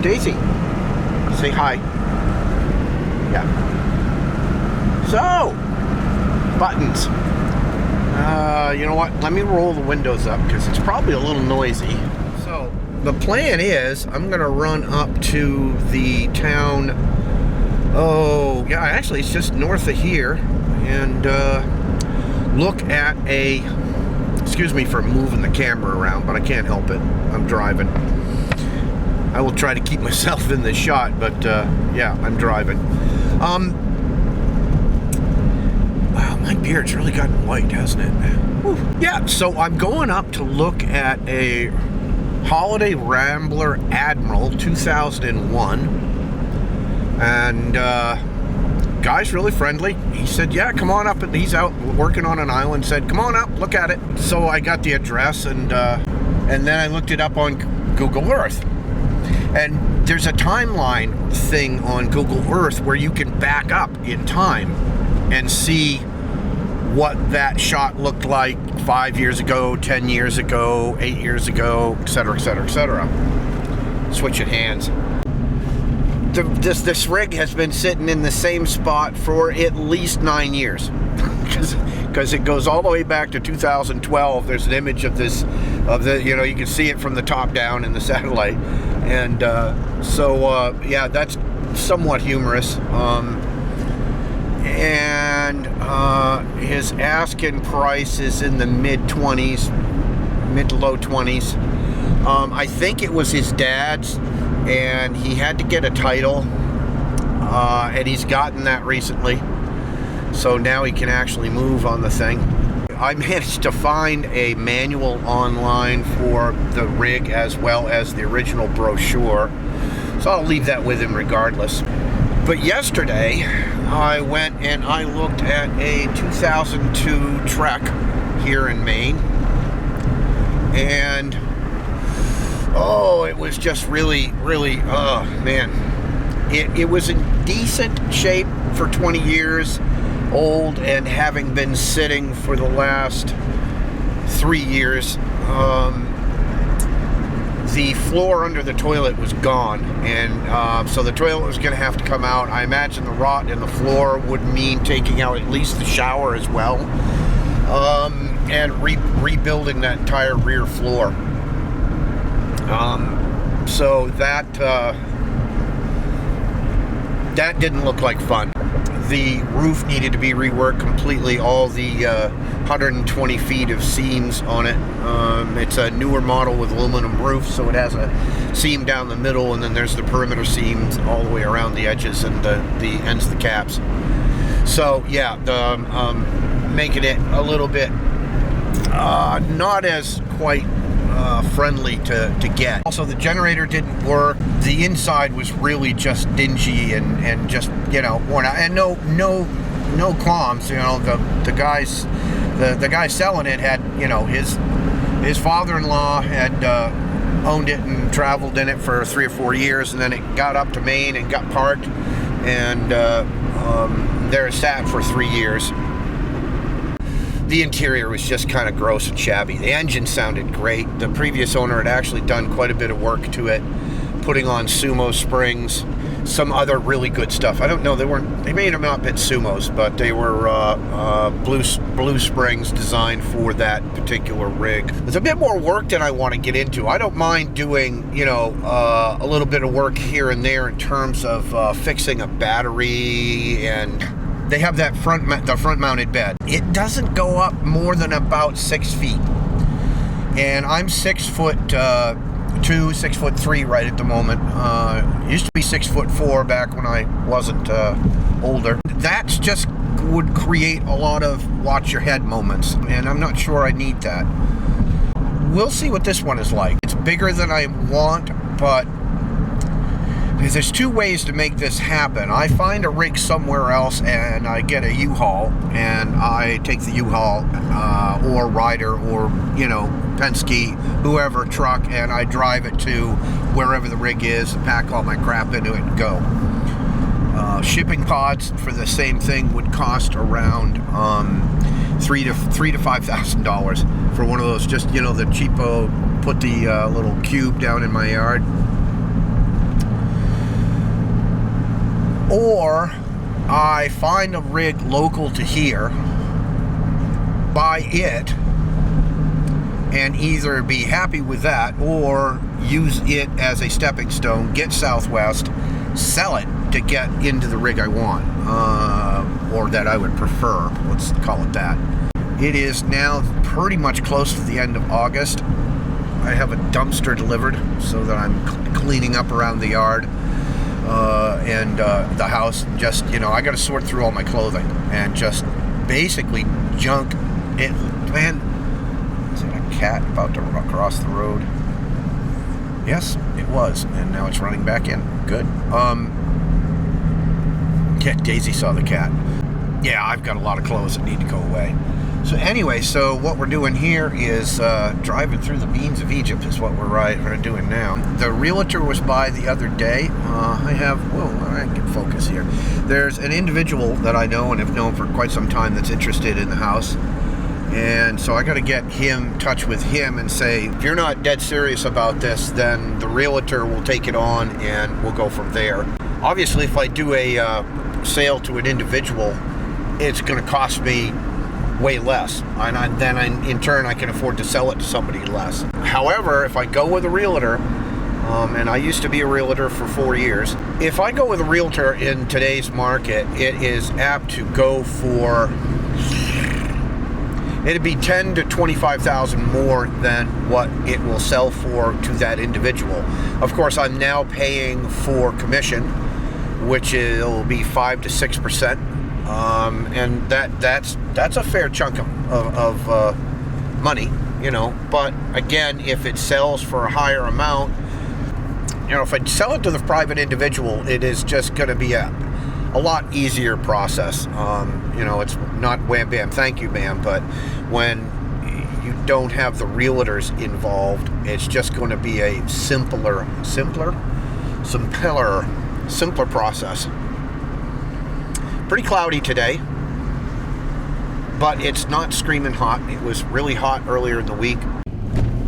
Daisy, say hi. Yeah. So, buttons. You know what? Let me roll the windows up because it's probably a little noisy. So, the plan is I'm going to run up to the town. Oh, yeah, actually, it's just north of here. And look at a... Excuse me for moving the camera around, but I can't help it. I'm driving. I will try to keep myself in the shot, but yeah, I'm driving. Wow, my beard's really gotten white, hasn't it? Whew. Yeah, so I'm going up to look at a Holiday Rambler Admiral 2001. And guy's really friendly. He said, yeah, come on up. And he's out working on an island. Said, come on up, look at it. So I got the address, and then I looked it up on Google Earth. And there's a timeline thing on Google Earth where you can back up in time and see what that shot looked like 5 years ago, 10 years ago, 8 years ago, etc., etc., etc. Switch it hands. This rig has been sitting in the same spot for at least 9 years, because it goes all the way back to 2012. There's an image of this, you know, you can see it from the top down in the satellite, and yeah, that's somewhat humorous. And his asking price is in the mid-20s, mid to low 20s. I think it was his dad's, and he had to get a title, and he's gotten that recently, so now he can actually move on the thing. I managed to find a manual online for the rig as well as the original brochure, so I'll leave that with him regardless. But yesterday I went and I looked at a 2002 Trek here in Maine, and oh, it was just really, oh man. It was in decent shape for 20 years old, and having been sitting for the last 3 years, the floor under the toilet was gone, and so the toilet was going to have to come out. I imagine the rot in the floor would mean taking out at least the shower as well, and rebuilding that entire rear floor. So that didn't look like fun. The roof needed to be reworked completely, all the 120 feet of seams on it. It's a newer model with aluminum roof, so it has a seam down the middle, and then there's the perimeter seams all the way around the edges and the ends of the caps. So yeah, making it a little bit not as quite friendly to get. Also, the generator didn't work. The inside was really just dingy and just, you know, worn out. And no qualms. You know, the guy selling it had, you know, his father-in-law had owned it and traveled in it for 3 or 4 years, and then it got up to Maine and got parked, and there it sat for 3 years. The interior was just kind of gross and shabby. The engine sounded great. The previous owner had actually done quite a bit of work to it, putting on Sumo springs, some other really good stuff. I don't know, they may have not been Sumos, but they were blue springs designed for that particular rig. There's a bit more work than I want to get into. I don't mind doing, you know, a little bit of work here and there in terms of fixing a battery, and they have that front mounted bed. It doesn't go up more than about 6 feet, and I'm 6'2", 6'3" right at the moment. Used to be 6'4" back when I wasn't older. That's just would create a lot of watch your head moments, and I'm not sure I need that. We'll see what this one is like. It's bigger than I want, but there's 2 ways to make this happen. I find a rig somewhere else, and I get a U-Haul, and I take the U-Haul or Ryder or, you know, Penske, whoever, truck, and I drive it to wherever the rig is, pack all my crap into it and go. Shipping pods for the same thing would cost around $3,000 to $5,000 for one of those. Just, you know, the cheapo, put the little cube down in my yard. or I find a rig local to here, buy it, and either be happy with that or use it as a stepping stone, get Southwest, sell it to get into the rig I want, or that I would prefer, let's call it that. It is now pretty much close to the end of August. I have a dumpster delivered so that I'm cleaning up around the yard and the house. Just, you know, I got to sort through all my clothing and just basically junk it. Man, is that a cat about to cross the road? Yes, it was, and now it's running back in. Good. Yeah, Daisy saw the cat. Yeah, I've got a lot of clothes that need to go away. So anyway, so what we're doing here is driving through the beans of Egypt is what we're doing now. The realtor was by the other day. I can focus here. There's an individual that I know and have known for quite some time that's interested in the house. And so I got to get him in touch with him and say, if you're not dead serious about this, then the realtor will take it on and we'll go from there. Obviously, if I do a sale to an individual, it's going to cost me way less, and in turn I can afford to sell it to somebody less. However, if I go with a realtor, and I used to be a realtor for 4 years, if I go with a realtor in today's market, it is apt to go for, it'd be $10,000 to $25,000 more than what it will sell for to that individual. Of course, I'm now paying for commission, which will be 5 to 6%. And that's a fair chunk of money, you know. But again, if it sells for a higher amount, you know, if I sell it to the private individual, it is just going to be a lot easier process. You know, it's not wham bam, thank you ma'am, but when you don't have the realtors involved, it's just going to be a simpler process. Pretty cloudy today, but it's not screaming hot. It was really hot earlier in the week.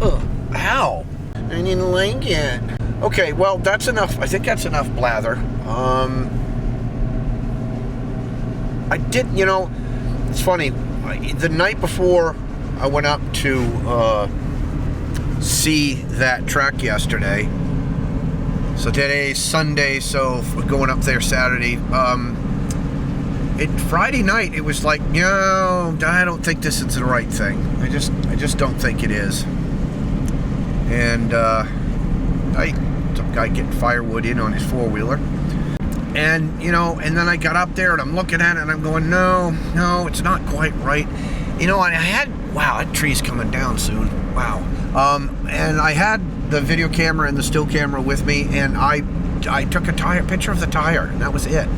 Ugh, ow, I didn't like it. Okay, well, that's enough. I think that's enough blather. I did, you know, it's funny, the night before I went up to see that track yesterday, so today's Sunday, so going up there Saturday, Friday night, it was like, no, I don't think this is the right thing. I just don't think it is. And some guy getting firewood in on his four-wheeler. And, you know, and then I got up there and I'm looking at it and I'm going, no, it's not quite right. You know, and wow, that tree's coming down soon. Wow. And I had the video camera and the still camera with me, and I took a picture of the tire, and that was it.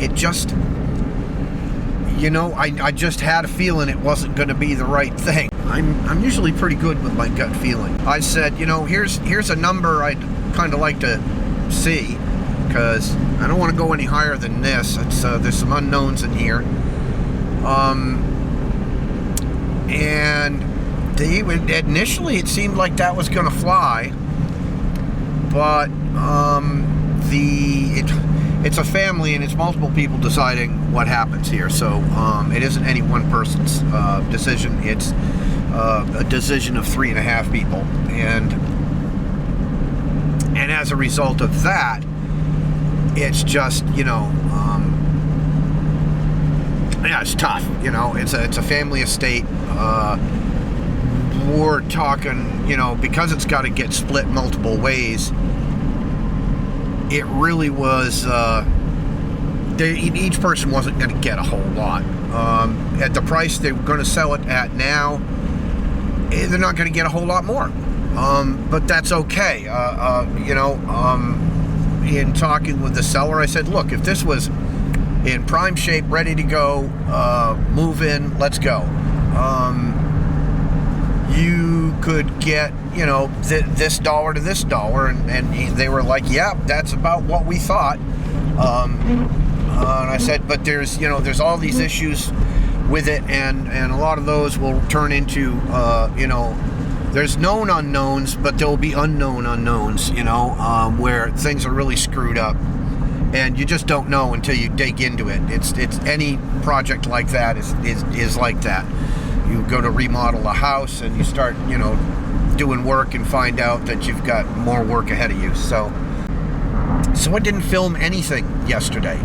It just, you know, I just had a feeling it wasn't going to be the right thing. I'm usually pretty good with my gut feeling. I said, you know, here's a number I'd kind of like to see, because I don't want to go any higher than this. There's some unknowns in here. And initially it seemed like that was going to fly, but it's a family and it's multiple people deciding what happens here. So it isn't any one person's decision. It's a decision of 3.5 people, and as a result of that, it's just, you know, yeah, it's tough. You know, it's a family estate. We're talking, you know, because it's got to get split multiple ways. It really was. Each person wasn't going to get a whole lot. At the price they were going to sell it at now, they're not going to get a whole lot more. But that's okay. You know, in talking with the seller, I said, look, if this was in prime shape, ready to go, move in, let's go. You could get, you know, this dollar to this dollar, and they were like, yeah, that's about what we thought. And I said, but there's, you know, there's all these issues with it, and a lot of those will turn into, you know, there's known unknowns, but there'll be unknown unknowns, you know, where things are really screwed up. and you just don't know until you dig into it. It's any project like that is like that. You go to remodel a house and you start, you know, doing work and find out that you've got more work ahead of you. So I didn't film anything yesterday.